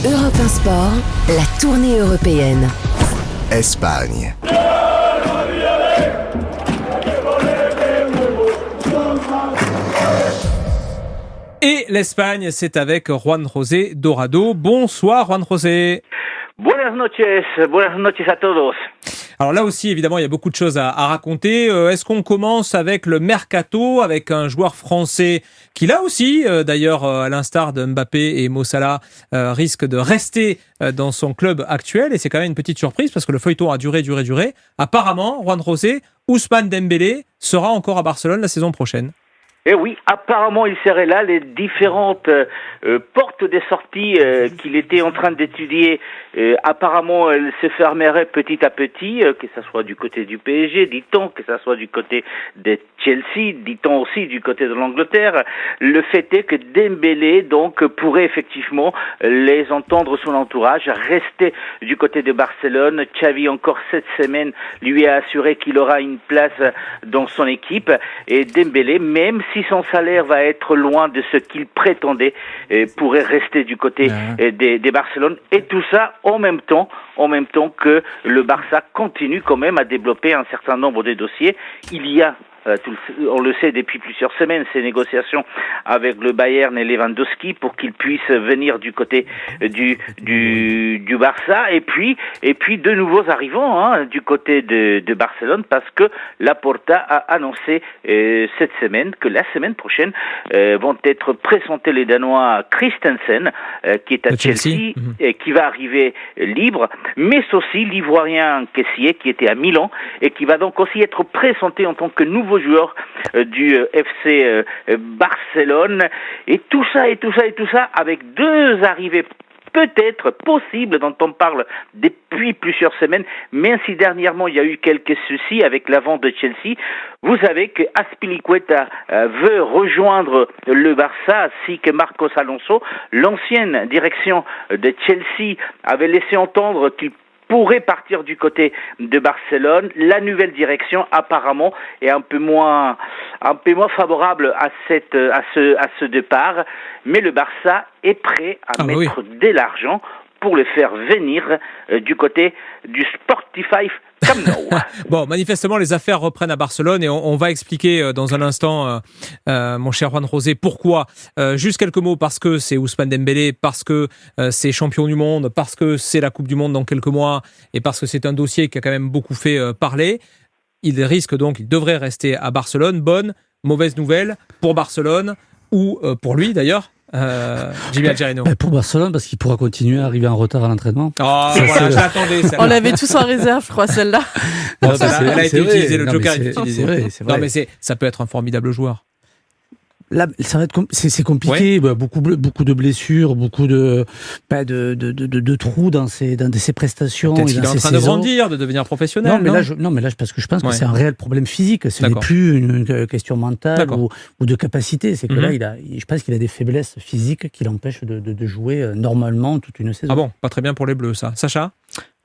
Europe 1 Sport, la tournée européenne. Espagne. Et l'Espagne, c'est avec Juan José Dorado. Bonsoir Juan José. Buenas noches a todos. Alors là aussi, évidemment, il y a beaucoup de choses à raconter. Est-ce qu'on commence avec le mercato, avec un joueur français qui là aussi, d'ailleurs, à l'instar de Mbappé et Mo Salah, risque de rester dans son club actuel. Et c'est quand même une petite surprise parce que le feuilleton a duré. Apparemment, Juan José, Ousmane Dembélé sera encore à Barcelone la saison prochaine. Eh oui, apparemment il serait là. Les différentes portes des sorties qu'il était en train d'étudier, apparemment elles se fermeraient petit à petit, que ce soit du côté du PSG, dit-on, que ce soit du côté de Chelsea, dit-on aussi du côté de l'Angleterre. Le fait est que Dembélé donc pourrait effectivement les entendre son entourage, rester du côté de Barcelone. Xavi encore cette semaine lui a assuré qu'il aura une place dans son équipe, et Dembélé, même si son salaire va être loin de ce qu'il prétendait, pourrait rester du côté des Barcelone, et tout ça en même temps que le Barça continue quand même à développer un certain nombre de dossiers. Il y a on le sait depuis plusieurs semaines, ces négociations avec le Bayern et Lewandowski pour qu'ils puissent venir du côté du Barça, et puis de nouveaux arrivants du côté de Barcelone, parce que Laporta a annoncé cette semaine que la semaine prochaine vont être présentés les Danois Christensen, qui est à Chelsea et qui va arriver libre, mais aussi l'Ivoirien Kessié qui était à Milan et qui va donc aussi être présenté en tant que nouveau joueur du FC Barcelone, et tout ça avec deux arrivées peut-être possibles dont on parle depuis plusieurs semaines, même si dernièrement il y a eu quelques soucis avec la vente de Chelsea. Vous savez que Azpilicueta veut rejoindre le Barça, ainsi que Marcos Alonso. L'ancienne direction de Chelsea avait laissé entendre qu'il pourrait partir du côté de Barcelone. La nouvelle direction apparemment est un peu moins favorable à ce départ, mais le Barça est prêt à mettre de l'argent pour le faire venir du côté du Sportify Camp Nou. Bon, manifestement, les affaires reprennent à Barcelone, et on va expliquer dans un instant, mon cher Juan José, pourquoi. Juste quelques mots, parce que c'est Ousmane Dembélé, parce que c'est champion du monde, parce que c'est la Coupe du Monde dans quelques mois, et parce que c'est un dossier qui a quand même beaucoup fait parler. Il devrait rester à Barcelone. Bonne, mauvaise nouvelle pour Barcelone, ou pour lui d'ailleurs, Jimmy Algerino. Pour Barcelone, parce qu'il pourra continuer à arriver en retard à l'entraînement. Je l'attendais. On l'avait tous en réserve, je crois, celle-là. Elle a été utilisée, le Joker est utilisé. C'est vrai. Non, mais ça peut être un formidable joueur. Là, ça va être c'est compliqué. Ouais. Beaucoup de blessures, beaucoup de trous dans ses prestations. Peut-être qu'il est en train de grandir, de devenir professionnel. Non, mais là, parce que je pense que c'est un réel problème physique. Ce n'est plus une question mentale ou de capacité. C'est que là, je pense qu'il a des faiblesses physiques qui l'empêchent de jouer normalement toute une saison. Ah bon, pas très bien pour les Bleus, ça. Sacha ?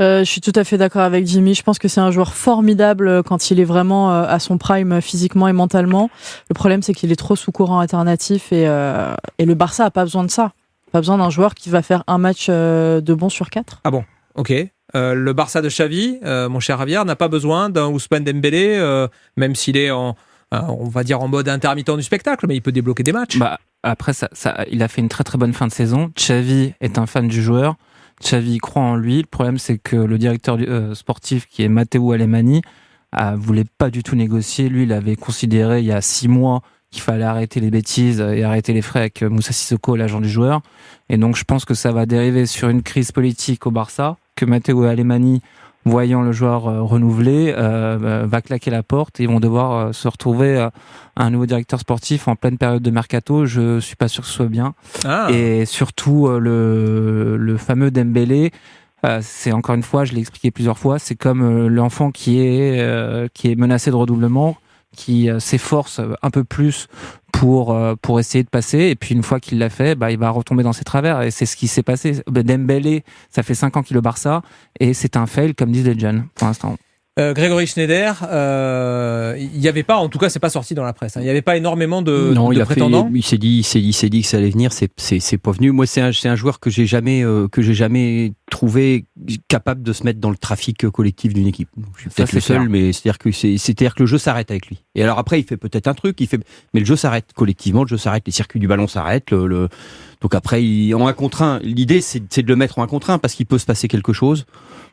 Je suis tout à fait d'accord avec Jimmy. Je pense que c'est un joueur formidable quand il est vraiment à son prime physiquement et mentalement. Le problème, c'est qu'il est trop sous courant alternatif, et le Barça a pas besoin de ça. Pas besoin d'un joueur qui va faire un match de bon sur 4. Ah bon, ok. Le Barça de Xavi, mon cher Javier, n'a pas besoin d'un Ousmane Dembélé, même s'il est on va dire en mode intermittent du spectacle, mais il peut débloquer des matchs. Après, il a fait une très très bonne fin de saison. Xavi est un fan du joueur. Xavi croit en lui. Le problème, c'est que le directeur sportif, qui est Matteo Alemany, voulait pas du tout négocier. Lui, il avait considéré il y a 6 mois qu'il fallait arrêter les bêtises et arrêter les frais avec Moussa Sissoko, l'agent du joueur. Et donc, je pense que ça va dériver sur une crise politique au Barça, que Matteo Alemany, voyant le joueur renouvelé, va claquer la porte, et ils vont devoir se retrouver un nouveau directeur sportif en pleine période de mercato. Je suis pas sûr que ce soit bien. Et surtout, le fameux Dembélé, c'est encore une fois, je l'ai expliqué plusieurs fois, c'est comme l'enfant qui est menacé de redoublement, qui s'efforce un peu plus pour essayer de passer, et puis une fois qu'il l'a fait, il va retomber dans ses travers, et c'est ce qui s'est passé. Dembélé, ça fait 5 ans qu'il est au Barça, et c'est un fail, comme disent les jeunes, pour l'instant. Grégory Schneider, il n'y avait pas, en tout cas, c'est pas sorti dans la presse. Il n'y avait pas énormément de prétendants. Il s'est dit que ça allait venir. C'est pas venu. Moi, c'est un joueur que j'ai jamais trouvé capable de se mettre dans le trafic collectif d'une équipe. Je suis peut-être le seul, mais c'est-à-dire que le jeu s'arrête avec lui. Et alors après, il fait peut-être un truc, mais le jeu s'arrête collectivement. Le jeu s'arrête, les circuits du ballon s'arrêtent. Donc après, en 1 contre 1, l'idée c'est de le mettre en 1 contre 1 parce qu'il peut se passer quelque chose.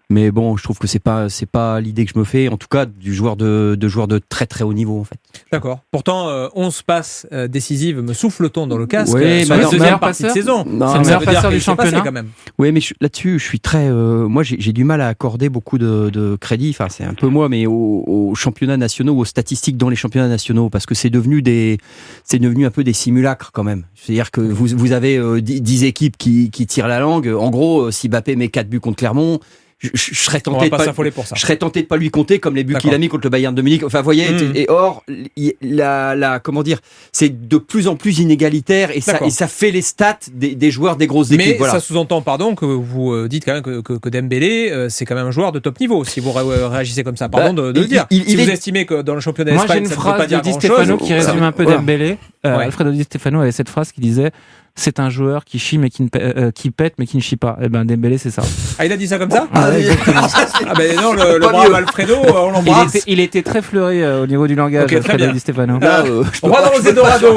Mais bon, je trouve que c'est pas l'idée que je me fais, en tout cas du joueur de très très haut niveau en fait. D'accord. Pourtant, 11 passes décisives, me souffle-t-on dans le casque. Oui, sur la deuxième partie de saison. C'est le meilleur passeur du championnat quand même. Oui, mais là-dessus, je suis très. Moi, j'ai du mal à accorder beaucoup de crédit. Enfin, c'est un peu moi, mais aux championnats nationaux, aux statistiques dans les championnats nationaux, parce que c'est devenu un peu des simulacres quand même. C'est-à-dire que vous avez 10 équipes qui tirent la langue. En gros, si Mbappé met 4 buts contre Clermont. Je serais tenté de pas lui compter comme les buts qu'il a mis contre le Bayern de Munich. Enfin, vous voyez, et or, comment dire, c'est de plus en plus inégalitaire et ça fait les stats des joueurs des grosses équipes. Mais voilà. Ça sous-entend, que vous dites quand même que Dembélé, c'est quand même un joueur de top niveau. Si vous réagissez comme ça, de le dire. Si vous estimez que dans le championnat d'Espagne, ça ne veut pas dire grand-chose. Moi, j'ai une phrase de Di Stefano qui résume un peu Dembélé. Alfredo Di Stefano avait cette phrase qui disait: c'est un joueur qui chie mais qui pète mais qui ne chie pas. Et ben Dembélé, c'est ça. Ah, il a dit ça comme ça? Exactement. Ben non, le brave Alfredo, on l'embrasse. Il était très fleuri au niveau du langage, Alfredo Di Stefano. Juan José Dorado.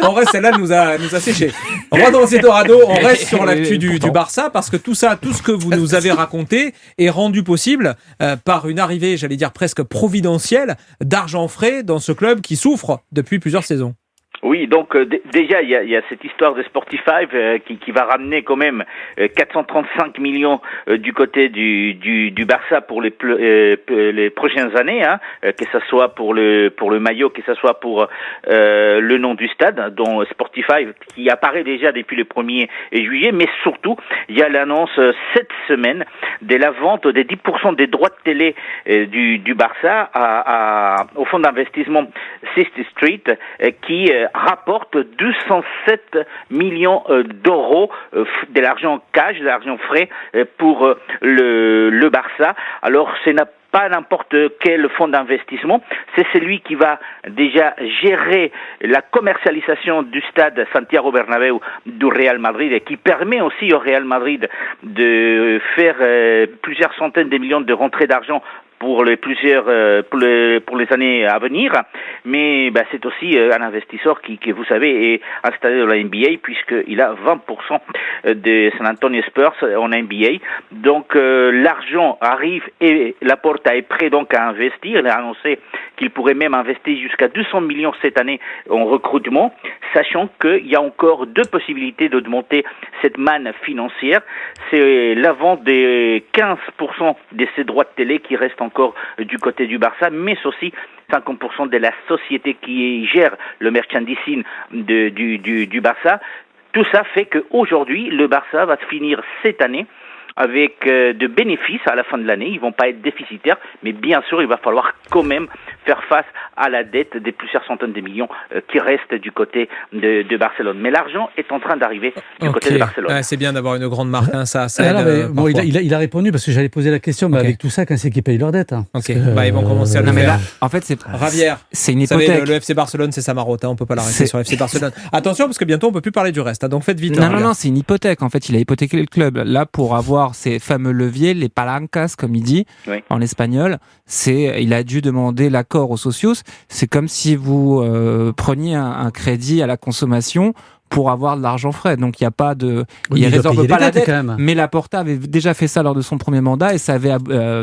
On reste, celle-là nous a séché. Juan José Dorado, on reste sur l'actu du Barça parce que tout ce que vous nous avez raconté est rendu possible par une arrivée, j'allais dire presque providentielle, d'argent frais dans ce club qui souffre depuis plusieurs saisons. Oui, donc déjà il y a cette histoire de Sportify qui va ramener quand même 435 millions du côté du Barça pour les prochaines années, que ça soit pour le maillot, que ça soit pour le nom du stade, dont Sportify qui apparaît déjà depuis le 1er juillet, mais surtout il y a l'annonce cette semaine de la vente des 10% des droits de télé du Barça au fonds d'investissement 60th Street qui rapporte 207 millions d'euros de l'argent cash, de l'argent frais pour le Barça. Alors, ce n'est pas n'importe quel fonds d'investissement, c'est celui qui va déjà gérer la commercialisation du stade Santiago Bernabéu du Real Madrid et qui permet aussi au Real Madrid de faire plusieurs centaines de millions de rentrées d'argent pour les années à venir, mais c'est aussi un investisseur qui vous savez est installé dans la NBA puisqu'il a 20% de San Antonio Spurs en NBA. Donc l'argent arrive et Laporta est prêt donc à investir. Il a annoncé qu'il pourrait même investir jusqu'à 200 millions cette année en recrutement, sachant qu'il y a encore 2 possibilités d'augmenter cette manne financière. C'est la vente des 15% de ces droits de télé qui restent encore du côté du Barça, mais aussi 50% de la société qui gère le merchandising du Barça. Tout ça fait qu'aujourd'hui, le Barça va finir cette année avec de bénéfices à la fin de l'année. Ils vont pas être déficitaires, mais bien sûr, il va falloir quand même faire face à la dette des plusieurs centaines de millions qui restent du côté de Barcelone. Mais l'argent est en train d'arriver du côté de Barcelone. Ouais, c'est bien d'avoir une grande marque, ça il a répondu parce que j'allais poser la question, mais avec tout ça, quand c'est qu'ils payent leurs dettes. Ils vont commencer à le faire. Là, en fait, Javier, c'est une hypothèque. Savez, le FC Barcelone, c'est sa marotte, on peut pas l'arrêter sur le FC Barcelone. Attention, parce que bientôt, on peut plus parler du reste, donc faites vite. Non, c'est une hypothèque. En fait, il a hypothéqué le club. Là, pour avoir ces fameux leviers, les palancas, comme il dit en espagnol, il a dû demander l'accord aux socios. C'est comme si vous preniez un crédit à la consommation pour avoir de l'argent frais. Donc il n'y a pas de, il résorbe pas la dette. Mais Laporta avait déjà fait ça lors de son premier mandat et ça avait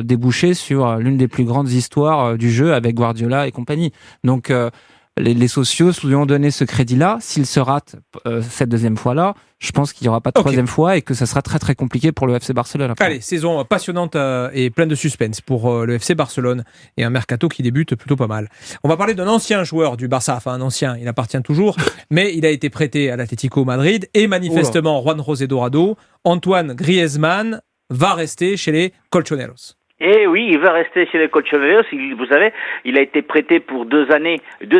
débouché sur l'une des plus grandes histoires du jeu avec Guardiola et compagnie. Donc les socios lui ont donné ce crédit-là. S'il se rate cette deuxième fois-là, je pense qu'il n'y aura pas de troisième fois et que ça sera très très compliqué pour le FC Barcelone. Après. Allez, saison passionnante et pleine de suspense pour le FC Barcelone et un mercato qui débute plutôt pas mal. On va parler d'un ancien joueur du Barça, enfin un ancien, il appartient toujours, mais il a été prêté à l'Atlético Madrid et manifestement Juan José Dorado, Antoine Griezmann va rester chez les Colchoneros. Et oui, il va rester chez les Colchoneros. Vous savez, il a été prêté pour 2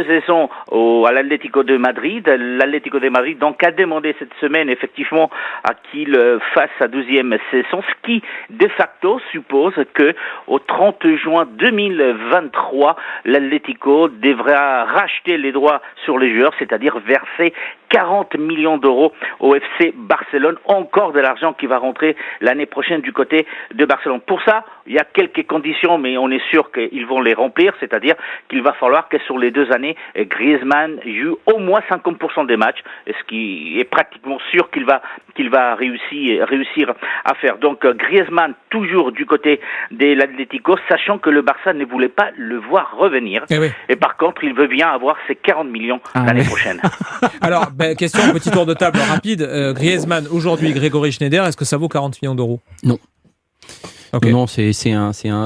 saisons à l'Atlético de Madrid. L'Atlético de Madrid donc a demandé cette semaine effectivement à qu'il fasse sa 12e saison, ce qui de facto suppose que au 30 juin 2023, l'Atlético devra racheter les droits sur les joueurs, c'est-à-dire verser 40 millions d'euros au FC Barcelone, encore de l'argent qui va rentrer l'année prochaine du côté de Barcelone. Pour ça, il y a quelques conditions, mais on est sûr qu'ils vont les remplir, c'est-à-dire qu'il va falloir que sur les 2 années, Griezmann joue au moins 50% des matchs, ce qui est pratiquement sûr qu'il va réussir à faire. Donc Griezmann toujours du côté de l'Atlético, sachant que le Barça ne voulait pas le voir revenir. Et par contre, il veut bien avoir ses 40 millions l'année prochaine. Alors, question, petit tour de table rapide. Griezmann, aujourd'hui, Grégory Schneider, est-ce que ça vaut 40 millions d'euros ? Non. Okay. Non,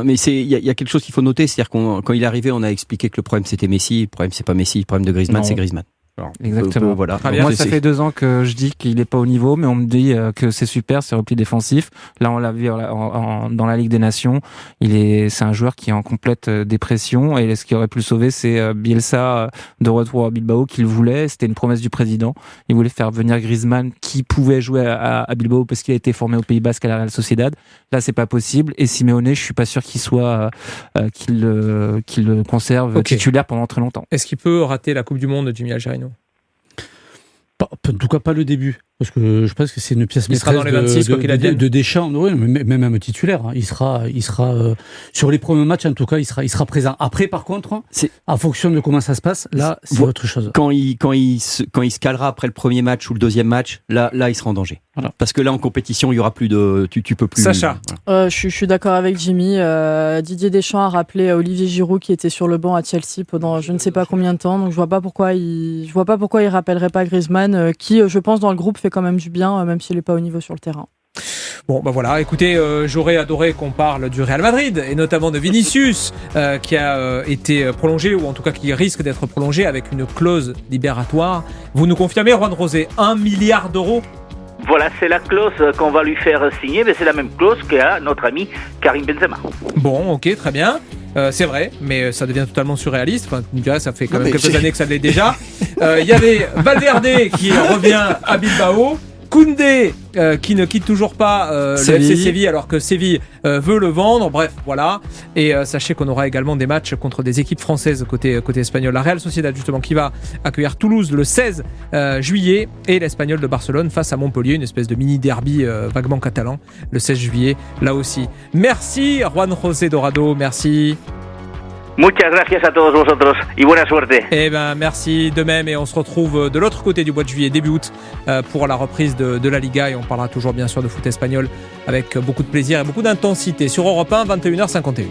mais il y a quelque chose qu'il faut noter, c'est-à-dire quand il est arrivé, on a expliqué que le problème c'était Messi, le problème c'est pas Messi, le problème de Griezmann c'est Griezmann. Alors, exactement. Voilà. Moi, ça fait 2 ans que je dis qu'il n'est pas au niveau, mais on me dit que c'est super, c'est repli défensif. Là, on l'a vu dans la Ligue des Nations. C'est un joueur qui est en complète dépression, et ce qui aurait pu le sauver, c'est Bielsa de retour à Bilbao qu'il voulait. C'était une promesse du président. Il voulait faire venir Griezmann, qui pouvait jouer à Bilbao parce qu'il a été formé au Pays Basque à la Real Sociedad. Là, c'est pas possible. Et Simeone, je suis pas sûr qu'il le conserve titulaire pendant très longtemps. Est-ce qu'il peut rater la Coupe du Monde, Jimmy Algerino ? En tout cas, pas le début. Parce que je pense que c'est une pièce maîtresse dans les 26, de Deschamps. Oui, mais même titulaire. Il sera sur les premiers matchs, en tout cas, il sera présent. Après, par contre, en fonction de comment ça se passe, là, c'est autre chose. Quand il se calera après le premier match ou le deuxième match, là, il sera en danger. Voilà. Parce que là, en compétition, il y aura plus de, tu peux plus. Sacha. Voilà. Je suis d'accord avec Jimmy. Didier Deschamps a rappelé Olivier Giroud qui était sur le banc à Chelsea pendant je ne sais pas combien de temps. Donc je vois pas pourquoi il rappellerait pas Griezmann, qui, je pense, dans le groupe fait quand même du bien, même s'il n'est pas au niveau sur le terrain. Bon, voilà, écoutez, j'aurais adoré qu'on parle du Real Madrid, et notamment de Vinicius, qui a été prolongé, ou en tout cas qui risque d'être prolongé avec une clause libératoire. Vous nous confirmez, Juan Rosé, 1 milliard d'euros ? Voilà, c'est la clause qu'on va lui faire signer, mais c'est la même clause qu'a notre ami Karim Benzema. Bon, ok, très bien. C'est vrai, mais ça devient totalement surréaliste. Enfin, tu me diras, ça fait quand même quelques années que ça l'est déjà. Il y avait Valverde qui revient à Bilbao. Koundé qui ne quitte toujours pas le FC Séville alors que Séville veut le vendre. Bref, voilà. Et sachez qu'on aura également des matchs contre des équipes françaises côté espagnol. La Real Sociedad justement qui va accueillir Toulouse le 16 juillet et l'Espagnol de Barcelone face à Montpellier, une espèce de mini derby vaguement catalan le 16 juillet là aussi. Merci Juan José Dorado, merci. Muchas gracias a todos vosotros y buena suerte. Merci de même, et on se retrouve de l'autre côté du mois de juillet, début août, pour la reprise de la Liga, et on parlera toujours bien sûr de foot espagnol avec beaucoup de plaisir et beaucoup d'intensité sur Europe 1, 21h51.